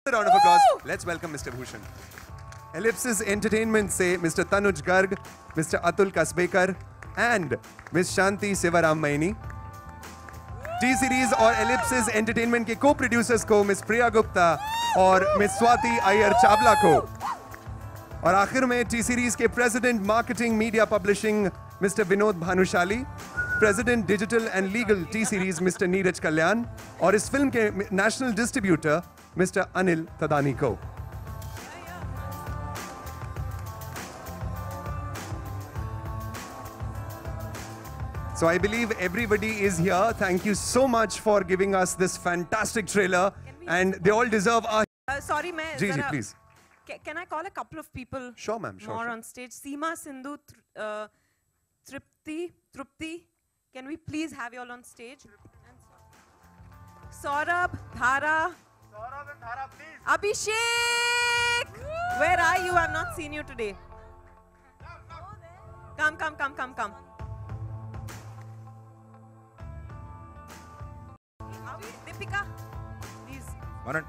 A round of applause. Let's welcome Mr. Bhushan. Ellipsis Entertainment से Mr. Tanuj Garg, Mr. Atul Kasbekar and Miss Shanti Sivaram Maini. T-Series और Ellipsis Entertainment के co-producers को Miss Priya Gupta और Miss Swati Iyer Chavla को. और आखिर में T-Series के President Marketing Media Publishing Mr. Vinod Bhanushali, President Digital and Legal T-Series Mr. Neeraj Kalyan और इस फिल्म के National Distributor Mr. Anil Tadani को. So I believe everybody is here. Thank you so much for giving us this fantastic trailer, and they all deserve our. Sorry, ma'am. Ji, please. Can I call a couple of people? Sure, ma'am. Sure. More on stage. Seema, Sindhu, Trupti. Can we please have you all on stage? Saurabh, Dhara. Saurabh and Dhara, please. Abhishek! Where are you? I've not seen you today. Come. Deepika, please. Manan.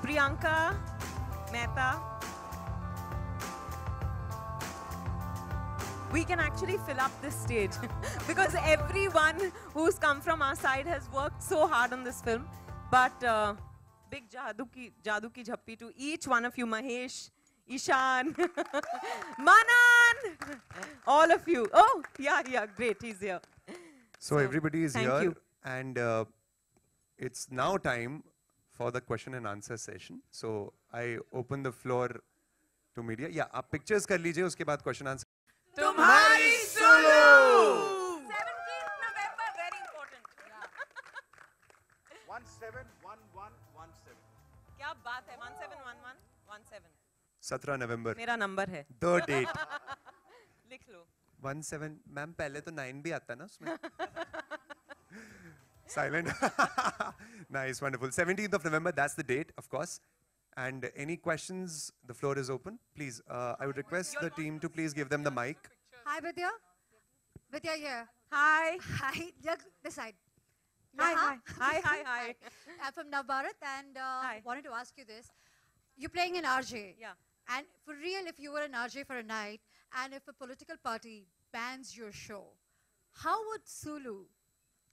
Priyanka Mehta. We can actually fill up this stage because everyone who's come from our side has worked so hard on this film. But big Jadoo ki Jhappi to each one of you, Mahesh, Ishan, Manan, all of you. Oh, yeah, great, he's here. So everybody is here, you. and it's now time for the question and answer session. So I open the floor to media. Yeah, आप pictures कर लीजिए, उसके बाद question answer. तुम्हारी Sulu! 17th November, very important. 171117. क्या बात है? 171117. 17 November. मेरा नंबर है. The date. लिख लो. 17. मैम पहले तो 9 भी आता ना उसमें. Silent. Nice, wonderful. 17th of November, that's the date, of course. And any questions, the floor is open. Please, I would request the team to please give them the mic. Hi, Vidya. Vidya here. Hi. Hi, look this side. Hi. I'm from Navbharat and wanted to ask you this. You're playing an RJ. Yeah. And for real, if you were an RJ for a night and if a political party bans your show, how would Sulu,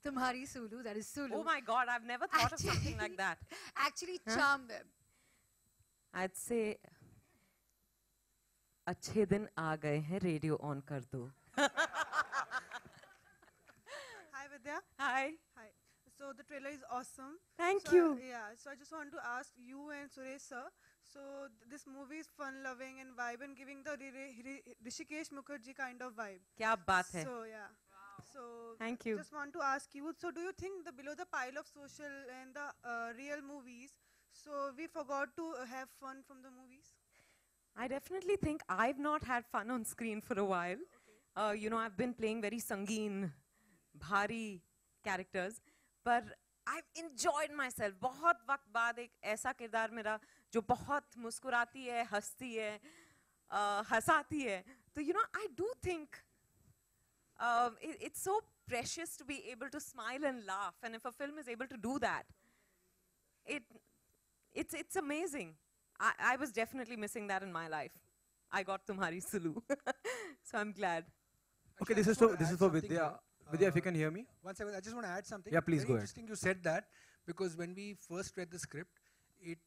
Tumhari Sulu, that is Sulu. Oh my God, I've never thought of something like that. Actually charm them. I'd say, अच्छे दिन आ गए हैं, radio on कर दो. Hi Vidya. Hi. Hi. So the trailer is awesome. Thank So, you. Yeah. So I just want to ask you and Suresh sir. So this movie is fun-loving and vibe and giving the Rishikesh Mukherjee kind of vibe. क्या बात है? So yeah. So Thank you. just want to ask you. So do you think the below the pile of social and the real movies? So we forgot to have fun from the movies. I definitely think I've not had fun on screen for a while. You know, I've been playing very sangeen, bhari characters, but I've enjoyed myself. बहुत वक्त बाद एक ऐसा किरदार मेरा जो बहुत मुस्कुराती है, हंसती है, हंसाती है. So you know, I do think it's so precious to be able to smile and laugh, and if a film is able to do that, it's amazing. I was definitely missing that in my life. I got Tumhari Sulu. So I'm glad. Okay, this is for Vidya. Vidya, if you can hear me. One second, I just want to add something. Yeah, please Very go ahead. interesting you said that, because when we first read the script, it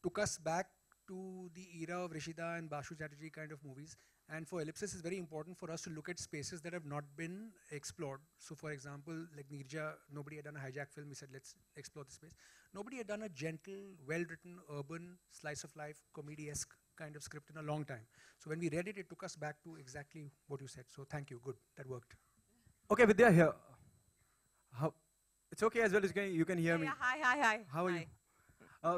took us back to the era of Rishida and Bashu Chatterjee kind of movies. And for Ellipsis, it's very important for us to look at spaces that have not been explored. So for example, like Neerja, nobody had done a hijack film. We said, let's explore the space. Nobody had done a gentle, well-written, urban, slice of life, comedy-esque kind of script in a long time. So when we read it, it took us back to exactly what you said. So thank you, good, that worked. Okay, Vidya here. It's okay as well as you can hear me. Yeah, hi. How are you?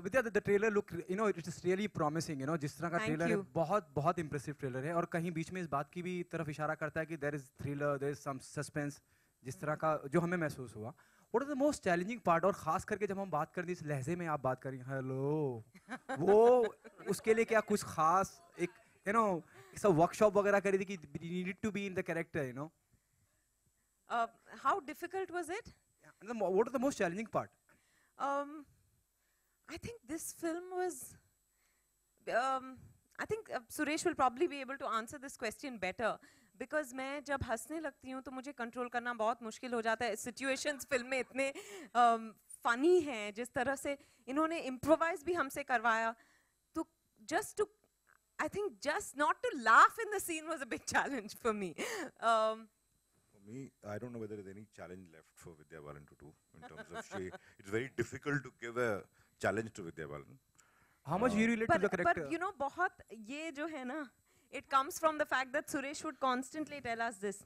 Vidya, the trailer look, you know, it is really promising, you know, जिस तरह का Thank trailer है, you. बहुत impressive trailer है, और कहीं बीच में इस बात की भी तरफ इशारा करता है कि there is thriller, there is some suspense, जिस तरह का जो हमें महसूस हुआ. What is the most challenging part, और खास करके जब हम बात करते हैं इस लहजे में आप बात करें, hello, वो उसके लिए क्या कुछ खास एक, you know, सब वर्कशॉप वगैरह करी थी कि you need to be in the character, you know? How difficult was it? What is the most challenging part? I think this film was. I think Suresh will probably be able to answer this question better because मैं जब हंसने लगती हूँ तो मुझे control करना बहुत मुश्किल हो जाता है. Situations फिल्म में इतने funny हैं, जिस तरह से इन्होंने improvise भी हमसे करवाया, तो I think just not to laugh in the scene was a big challenge for me. For me, I don't know whether there's any challenge left for Vidya Balan to do in terms of it's very difficult to give a challenge to Vidya Balan. How much you relate to the character? But you know, बहुत ये जो है ना, it comes from the fact that Suresh would constantly tell us this.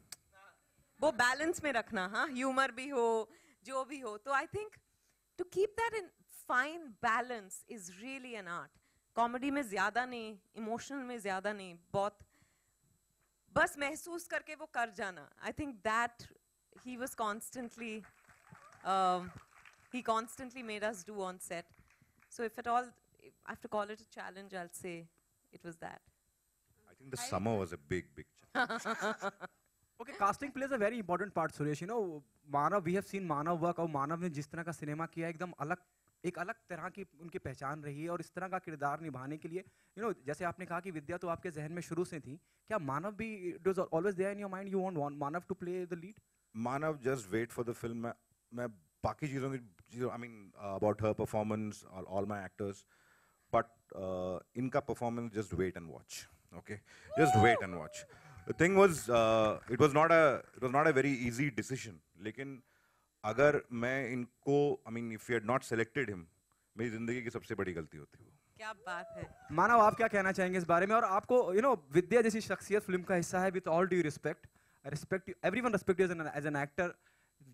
वो balance में रखना, हाँ, humor भी हो, जो भी हो. तो I think to keep that in fine balance is really an art. Comedy में ज़्यादा नहीं, emotional में ज़्यादा नहीं, बहुत बस महसूस करके वो कर जाना. I think that he was constantly, he constantly made us do on set. So if at all, if I have to call it a challenge, I'll say it was that. I think the summer was a big challenge. Okay, casting plays a very important part, Suresh. You know, Manav, we have seen Manav work, और मानव ने जिस तरह का cinema किया, एकदम अलग, एक अलग तरह की उनकी पहचान रही है, और इस तरह का किरदार निभाने के लिए, you know, जैसे आपने कहा कि विद्या तो आपके जहन में शुरू से थी, क्या मानव भी, it was always there in your mind, you want Manav to play the lead? Manav, just wait for the film. मैं बाकी चीज़ों की, I mean, about her performance, all my actors, but इनका performance, just wait and watch. Okay, just wait and watch. The thing was, it was not a very easy decision. लेकिन अगर मैं इनको, I mean, if you had not selected him, मेरी जिंदगी की सबसे बड़ी गलती होती वो. क्या बात है. मानव, आप क्या कहना चाहेंगे इस बारे में? और आपको, you know, विद्या जैसी शख्सियत फिल्म का हिस्सा है, with all due respect, I respect you, everyone respect you as an actor.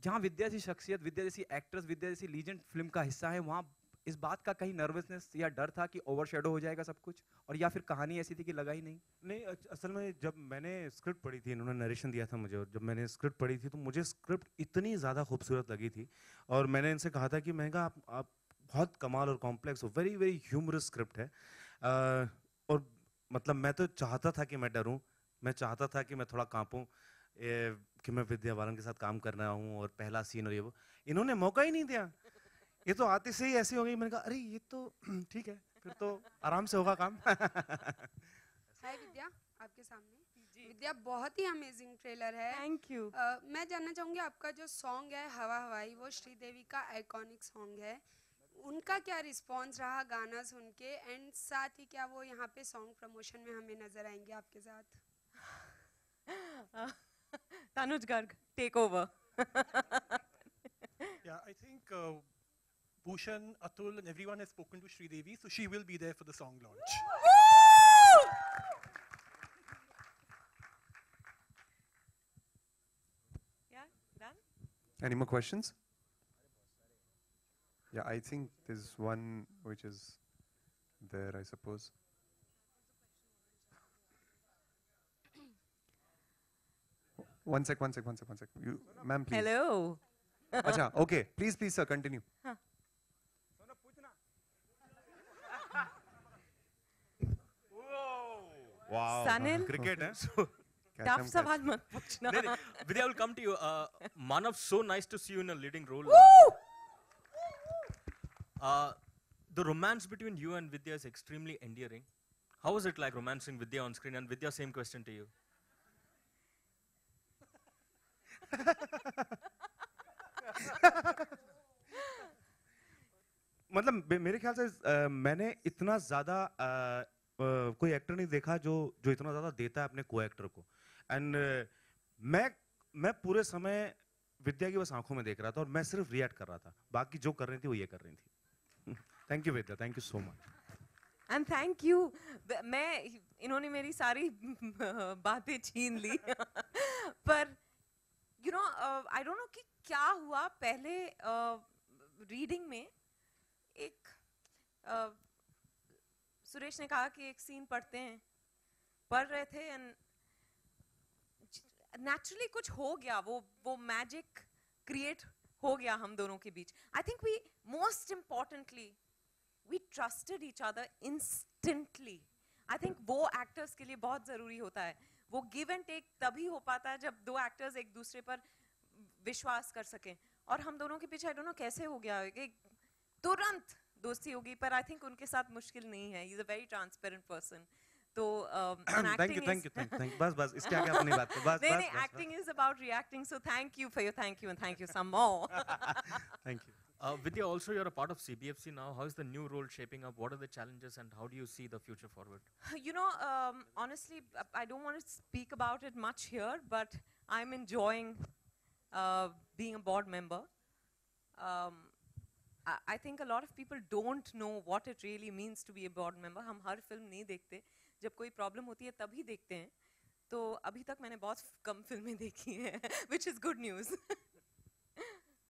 जहाँ विद्या जैसी शख्सियत, विद्या जैसी एक्ट्रेस, विद्या जैसी लीजेंड फिल्म का हिस्सा है, वहाँ इस बात का कहीं नर्वसनेस या डर था कि ओवरशैडो हो जाएगा सब कुछ, और या फिर कहानी ऐसी थी कि लगा ही नहीं? नहीं, असल में जब मैंने स्क्रिप्ट पढ़ी थी, इन्होंने नरेशन दिया था मुझे, और जब मैंने स्क्रिप्ट पढ़ी थी तो मुझे स्क्रिप्ट इतनी ज़्यादा खूबसूरत लगी थी, और मैंने इनसे कहा था कि मैं कहा आप बहुत कमाल और कॉम्प्लेक्स हो, वेरी वेरी ह्यूमरस स्क्रिप्ट है, और मतलब मैं तो चाहता था कि मैं डरूं, मैं चाहता था कि मैं थोड़ा कांपूं कि मैं विद्या बालन के साथ काम कर रहा हूँ, और पहला सीन और ये वो, इन्होंने मौका ही नहीं दिया. ये तो आते से ही ऐसी हो गई, मैंने कहा अरे ये तो ठीक है, फिर तो आराम से होगा काम. हाय विद्या, आपके सामने. विद्या, बहुत ही अमेजिंग ट्रेलर है. Thank you. मैं जानना चाहूँगी आपका जो सॉन्ग है हवा हवाई, वो श्रीदेवी का आइकॉनिक सॉन्ग है, उनका क्या रिस्पॉन्स रहा गाना सुन के, एंड साथ ही क्या वो यहाँ पे सॉन्ग प्रमोशन में हमें नजर आएंगे आपके साथ? Tanuj Garg, take over. Yeah, I think Bhushan, Atul, and everyone has spoken to Sridevi, so she will be there for the song launch. Yeah, done? Any more questions? Yeah, I think there's one which is there, I suppose. One sec. You, ma'am, please. Hello. Acha, okay. Please, sir, continue. Huh. Wow. Sanil? Cricket, Okay. so Tough सवाल मत पूछना. Vidya, I will come to you. Manav, so nice to see you in a leading role. The romance between you and Vidya is extremely endearing. How was it like romancing Vidya on screen? And Vidya, same question to you. मतलब मेरे ख्याल से मैंने इतना ज़्यादा कोई actor नहीं देखा जो इतना ज़्यादा देता है अपने को एक्टर को. एंड मैं पूरे समय विद्या की बस आंखों में देख रहा था, और मैं सिर्फ रिएक्ट कर रहा था, बाकी जो कर रही थी वो ये कर रही थी. Thank you Vidya, thank you so much. And thank you. इन्होंने मेरी सारी बातें छीन ली. पर you know, I don't know कि क्या हुआ पहले रीडिंग में. एक सुरेश ने कहा कि एक सीन पढ़ रहे थे, एंड नेचुरली कुछ हो गया, वो मैजिक क्रिएट हो गया हम दोनों के बीच. I think we most importantly we trusted each other instantly. I think वो एक्टर्स के लिए बहुत ज़रूरी होता है. वो गिव एंड टेक तभी हो पाता है जब दो एक्टर्स एक दूसरे पर विश्वास कर सकें. और हम दोनों के पीछे आई डोंट नो कैसे हो गया कि तुरंत दोस्ती होगी, पर आई थिंक उनके साथ मुश्किल नहीं है. He is a very transparent person. तो थैंक यू. बस इसके आगे अपनी बात बस. नहीं, acting is about reacting. So thank you for your thank you some more. Thank you. Vidya, also you're a part of CBFC now. How is the new role shaping up? What are the challenges and how do you see the future forward? You know, honestly, I don't want to speak about it much here, but I'm enjoying being a board member. I think a lot of people don't know what it really means to be a board member. हम हर film नहीं देखते. जब कोई problem होती है तभी देखते हैं. तो अभी तक मैंने बहुत कम फिल्में देखी हैं, which is good news.